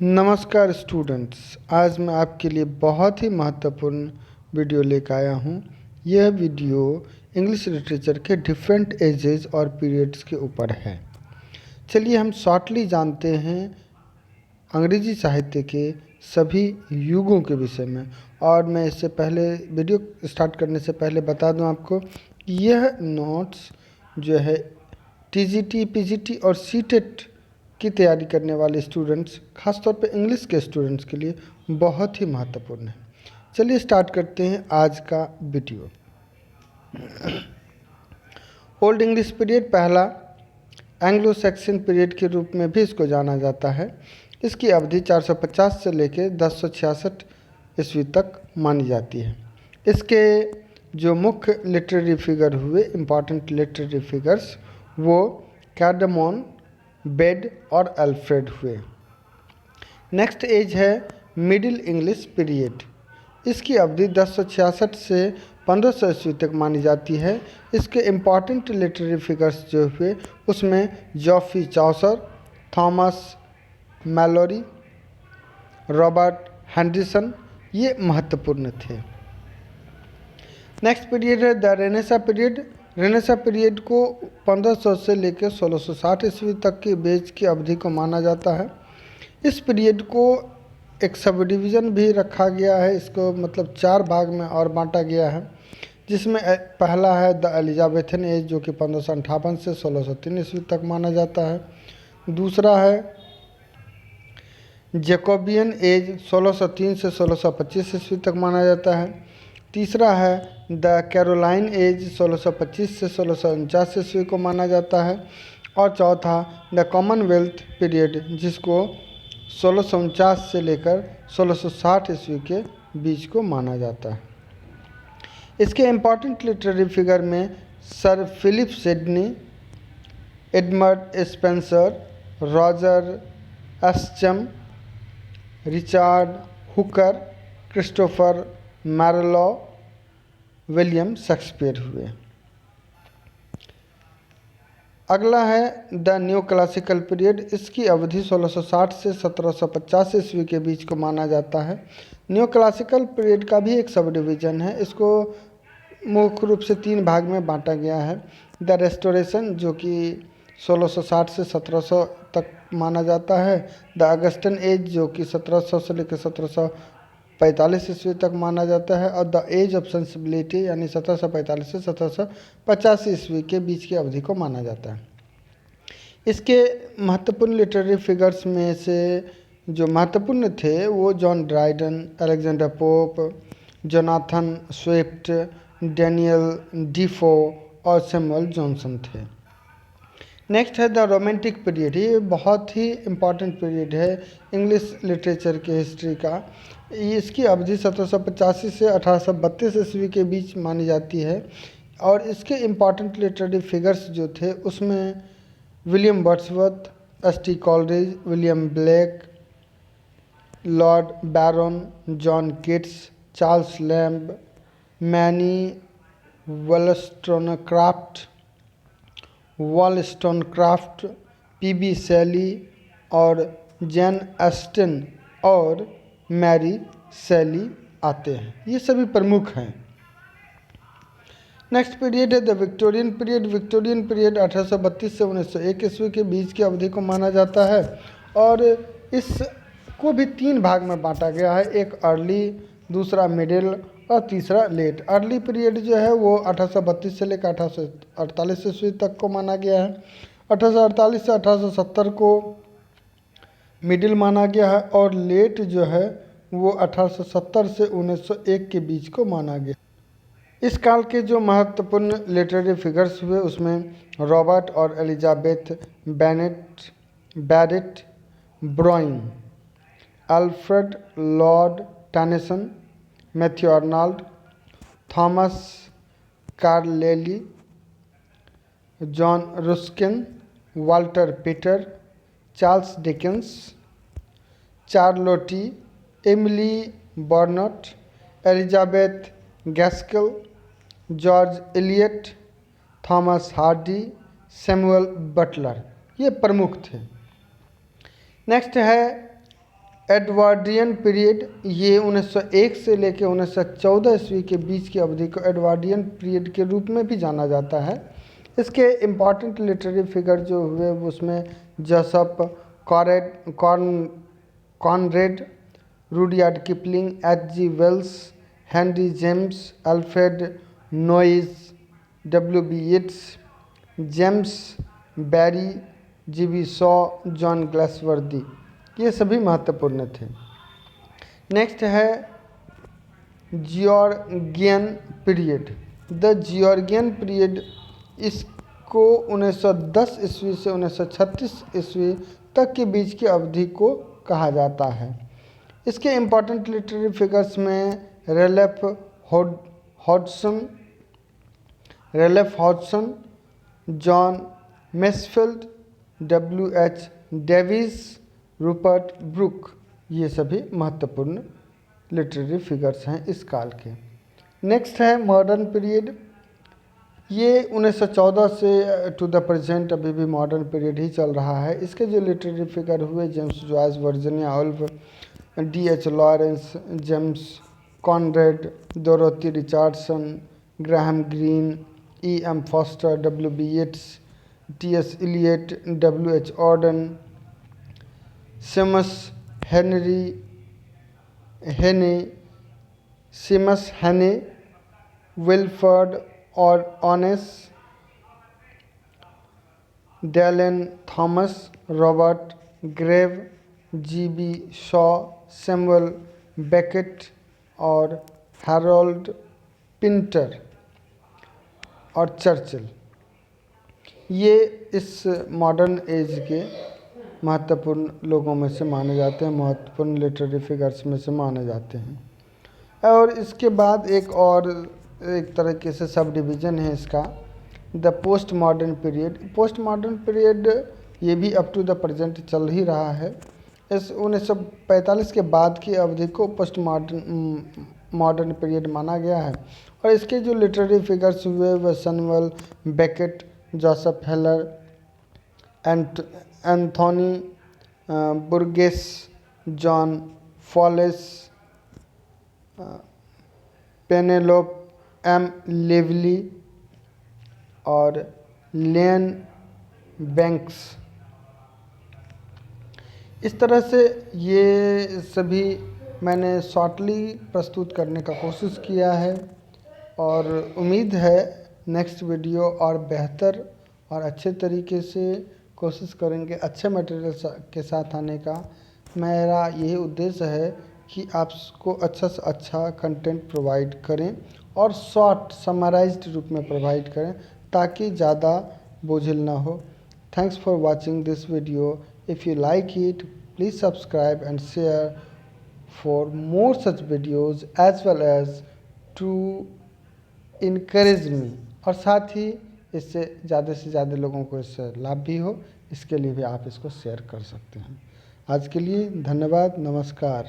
नमस्कार स्टूडेंट्स। आज मैं आपके लिए बहुत ही महत्वपूर्ण वीडियो लेकर आया हूँ। यह वीडियो इंग्लिश लिटरेचर के डिफरेंट एजेस और पीरियड्स के ऊपर है। चलिए हम शॉर्टली जानते हैं अंग्रेजी साहित्य के सभी युगों के विषय में। और मैं इससे पहले वीडियो स्टार्ट करने से पहले बता दूं आपको कि यह नोट्स जो है टीजीटी, पीजीटी और सीटेट की तैयारी करने वाले स्टूडेंट्स, खासतौर पे इंग्लिश के स्टूडेंट्स के लिए बहुत ही महत्वपूर्ण है। चलिए स्टार्ट करते हैं आज का वीडियो। ओल्ड इंग्लिश पीरियड, पहला एंग्लो सैक्सन पीरियड के रूप में भी इसको जाना जाता है। इसकी अवधि 450 से लेकर 1066 ईस्वी तक मानी जाती है। इसके जो मुख्य लिटरेरी फिगर हुए, इम्पॉर्टेंट लिटरेरी फिगर्स, वो कैडमोन, बेड और अल्फ्रेड हुए। नेक्स्ट एज है मिडिल इंग्लिश पीरियड। इसकी अवधि 1066 से 1500 ईस्वी तक मानी जाती है। इसके इम्पॉर्टेंट लिटरेरी फिगर्स जो हुए उसमें जॉफरी चौसर, थॉमस मैलोरी, रॉबर्ट हेंडरसन, ये महत्वपूर्ण थे। नेक्स्ट पीरियड है the Renaissance period. Renaissance period को 1500 से लेकर 1660 ईस्वी तक के बीच की अवधि को माना जाता है। इस पीरियड को एक सब डिवीज़न भी रखा गया है। इसको मतलब 4 भाग में और बांटा गया है, जिसमें पहला है द एलिजाबेथन एज जो कि 1558 से 1603 ईस्वी तक माना जाता है। दूसरा है जैकोबियन एज 1603 से 1625 ईस्वी तक माना जाता है। तीसरा है द कैरोलाइन एज 1625 से 1649 ईस्वी को माना जाता है। और चौथा द कॉमनवेल्थ पीरियड, जिसको 1649 से लेकर 1660 ईस्वी के बीच को माना जाता है। इसके इम्पॉर्टेंट लिटरेरी फिगर में Sir Philip Sidney, Edmund Spenser, Roger Ascham, Richard Hooker, Christopher Marlowe, William Shakespeare हुए। अगला है द न्यू क्लासिकल पीरियड। इसकी अवधि 1660 से 1750 ईस्वी के बीच को माना जाता है। न्यू क्लासिकल पीरियड का भी एक सब डिवीज़न है। इसको मुख्य रूप से 3 भाग में बांटा गया है। द रेस्टोरेशन जो कि 1660 से 1700 तक माना जाता है। द अगस्टन एज जो कि 1700 से लेकर 1745 ईस्वी तक माना जाता है। और द एज ऑफ सेंसिबिलिटी यानी 1745 से 1785 ईस्वी के बीच की अवधि को माना जाता है। इसके महत्वपूर्ण लिटरेरी फिगर्स में से जो महत्वपूर्ण थे वो John Dryden, Alexander Pope, Jonathan Swift, Daniel Defoe और सैमुअल जॉनसन थे। नेक्स्ट है द रोमांटिक पीरियड। ये बहुत ही इम्पॉर्टेंट पीरियड है इंग्लिश लिटरेचर के हिस्ट्री का। इसकी अवधि 1785 से 1832 ईस्वी के बीच मानी जाती है। और इसके इम्पॉर्टेंट लिटरेरी फिगर्स जो थे उसमें William Wordsworth, S T. Coleridge, William Blake, Lord Byron, John Keats, Charles Lamb, Mary Wollstonecraft, P B. Shelley और जैन ऑस्टेन और मैरी शैली आते हैं। ये सभी प्रमुख हैं। नेक्स्ट पीरियड है the Victorian period. Victorian period 1832 से 1901 ईस्वी के बीच की अवधि को माना जाता है। और इसको भी 3 भाग में बांटा गया है, एक अर्ली, दूसरा मिडिल और तीसरा लेट। अर्ली पीरियड जो है वो 1832 से लेकर 1848 ईस्वी तक को माना गया है। 1848 से 1870 को मिडिल माना गया है। और लेट जो है वो 1870 से 1901 के बीच को माना गया। इस काल के जो महत्वपूर्ण लिटरेरी फिगर्स हुए उसमें रॉबर्ट और Elizabeth Barrett Brown, Alfred Lord Tennyson, Matthew Arnold, Thomas Carlyle, John Ruskin, Walter Pater, Charles Dickens, Charlotte, Emily Bronte, Elizabeth Gaskell, George Eliot, Thomas Hardy, Samuel Butler, ये प्रमुख थे। नेक्स्ट है Edwardian period, ये 1901 से लेकर 1914 ईस्वी के बीच की अवधि को एडवर्डियन पीरियड के रूप में भी जाना जाता है। इसके इम्पॉर्टेंट लिटरेरी फिगर जो हुए उसमें Joseph Conrad, Rudyard Kipling, H.G. Wells, Henry James, Alfred Noyes, W.B. Yeats, James Barrie, G.B. Shaw, John Galsworthy, ये सभी महत्वपूर्ण थे। नेक्स्ट है Georgian period. The Georgian period, इसको 1910 ईस्वी से 1936 ईस्वी तक के बीच की अवधि को कहा जाता है। इसके इम्पॉर्टेंट लिटरेरी फिगर्स में Ralph Hodgson, John Masefield, W.H. Davies, Rupert Brooke, ये सभी महत्वपूर्ण लिटरेरी फिगर्स हैं इस काल के। नेक्स्ट है मॉडर्न पीरियड। ये 1914 से टू द प्रेजेंट अभी भी मॉडर्न पीरियड ही चल रहा है। इसके जो लिटरेरी फिगर हुए James Joyce, Virginia Woolf, D.H. Lawrence, James Conrad, Dorothy Richardson, Graham Greene, E.M. Forster, W.B. Yeats, T.S. Eliot, W.H. Auden, Seamus Heaney, Wilfred और Owen, Dylan Thomas, Robert Graves, G.B. Shaw, Samuel Beckett और Harold Pinter और Churchill, ये इस modern age के महत्वपूर्ण लोगों में से माने जाते हैं, महत्वपूर्ण लिटरेरी फिगर्स में से माने जाते हैं। और इसके बाद एक तरीके से सब डिवीज़न है इसका, the post modern period. Post modern period ये भी अप टू द प्रेजेंट चल ही रहा है। इस 1945 के बाद की अवधि को पोस्ट मॉडर्न पीरियड माना गया है। और इसके जो लिटरेरी फिगर्स हुए वह Samuel Beckett, Joseph Heller, Anthony Burgess, John Fowles, Penelope M. Lively और लेन बैंक्स। इस तरह से ये सभी मैंने शॉर्टली प्रस्तुत करने का कोशिश किया है और उम्मीद है नेक्स्ट वीडियो और बेहतर और अच्छे तरीके से कोशिश करेंगे, अच्छे मटेरियल के साथ आने का। मेरा यही उद्देश्य है कि आपको अच्छा से अच्छा कंटेंट प्रोवाइड करें और शॉर्ट समराइज्ड रूप में प्रोवाइड करें ताकि ज़्यादा बोझिल ना हो। Thanks for watching this video. If you like it, please subscribe and share for more such videos as well as to encourage me। और साथ ही इससे ज़्यादा लोगों को इससे लाभ भी हो, इसके लिए भी आप इसको शेयर कर सकते हैं। आज के लिए धन्यवाद, नमस्कार।